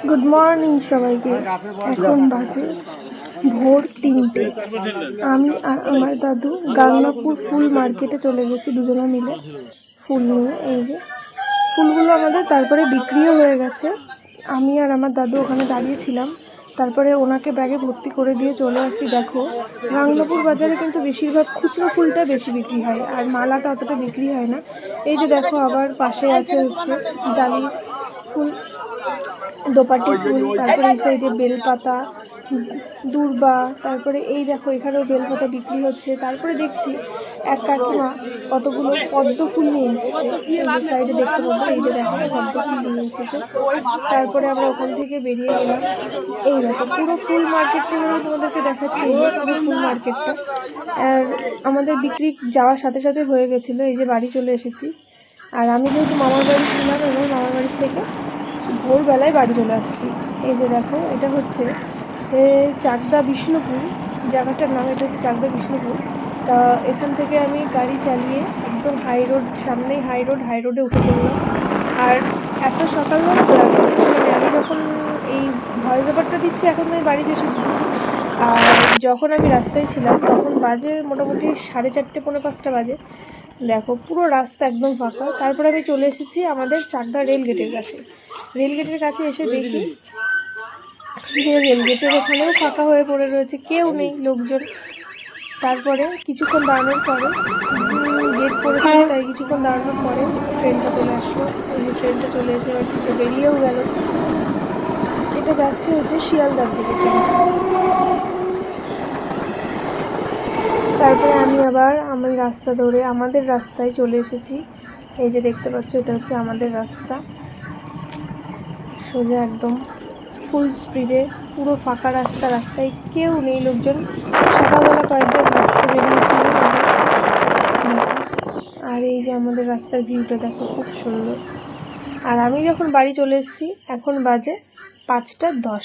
Good morning সবাইকে। এখন বাজে ভোর 3টে। আমি আর আমার দাদু গাংনাপুর ফুল মার্কেটে চলে গেছি দুজনে মিলে ফুল নিয়ে। এই যে ফুলগুলো আমাদের তারপরে বিক্রিও হয়ে গেছে। আমি আর আমার দাদু ওখানে দাঁড়িয়েছিলাম, তারপরে ওনাকে ব্যাগে ভর্তি করে দিয়ে চলে আসি। দেখো, গাংনাপুর বাজারে কিন্তু বেশিরভাগ খুচরো ফুলটা বেশি বিক্রি হয়, আর মালাটা অতটা বিক্রি হয় না। এই যে দেখো, আবার পাশে আছে হচ্ছে ডালি ফুল, দোপাটি ফুল, তারপরে এই সাইডে বেলপাতা, দূর্বা, তারপরে এই দেখো এখানেও বেলপাতা বিক্রি হচ্ছে। তারপরে দেখছি এক কাকিমা কতগুলো পদ্ম ফুল নিয়ে এসছে। এই যে সাইডে দেখতে পাবো, এই যে দেখো পদ্ম ফুল নিয়ে এসেছে। তারপরে আমরা ওখান থেকে বেরিয়ে গেলাম। এই দেখো পুরো ফুল মার্কেটটা তোমাদেরকে দেখাচ্ছি, এই যে পুরো ফুল মার্কেটটা। আর আমাদের বিক্রি যাওয়ার সাথে সাথে হয়ে গেছিলো। এই যে বাড়ি চলে এসেছি। আর আমি যেহেতু মামার বাড়ি ছিলাম, এবং মামার বাড়ি থেকে ভোরবেলায় বাড়ি চলে আসছি। এই যে দেখো, এটা হচ্ছে চাকদা বিষ্ণুপুর, জায়গাটার নাম এটা হচ্ছে চাকদা বিষ্ণুপুর। তা এখান থেকে আমি গাড়ি চালিয়ে একদম হাই রোড, সামনেই হাই রোডে উঠে পড়লাম। আর এত সকালবেলা তো মানে আমি যখন এই ভয়েস ওভারটা দিচ্ছি, এখন আমি বাড়িতে এসে দিচ্ছি। আর যখন আমি রাস্তায় ছিলাম তখন বাজে মোটামুটি 4:30 পৌনে 5টা বাজে। দেখো পুরো রাস্তা একদম ফাঁকা। তারপরে আমি চলে এসেছি আমাদের চাকদা রেলগেটের কাছে। রেলগেটের কাছে এসে দেখি যে রেলগেটের ওখানেও ফাঁকা হয়ে পড়ে রয়েছে, কেউ নেই, লোকজন। তারপরে কিছুক্ষণ দাঁড়ানোর পরে গেট করেছিল, তাই কিছুক্ষণ দাঁড়ানোর পরে ট্রেনটা চলে আসলো। এই যে ট্রেনটা চলে এসে এবার বেরিয়েও গেল। এটা যাচ্ছে হচ্ছে শিয়ালদার দিকে ট্রেনটা। তারপরে আমি আবার আমার রাস্তা ধরে আমাদের রাস্তায় চলে এসেছি। এই যে দেখতে পাচ্ছ, এটা হচ্ছে আমাদের রাস্তা, সোজা একদম ফুল স্পিডে, পুরো ফাঁকা রাস্তা, রাস্তায় কেউ নেই, লোকজন সকালবেলা কয়েকজন হাঁটতে বেরিয়েছিল। আর এই যে আমাদের রাস্তার ভিউটা দেখো, খুব সুন্দর। আর আমি যখন বাড়ি চলে এসেছি, এখন বাজে 5টা 10।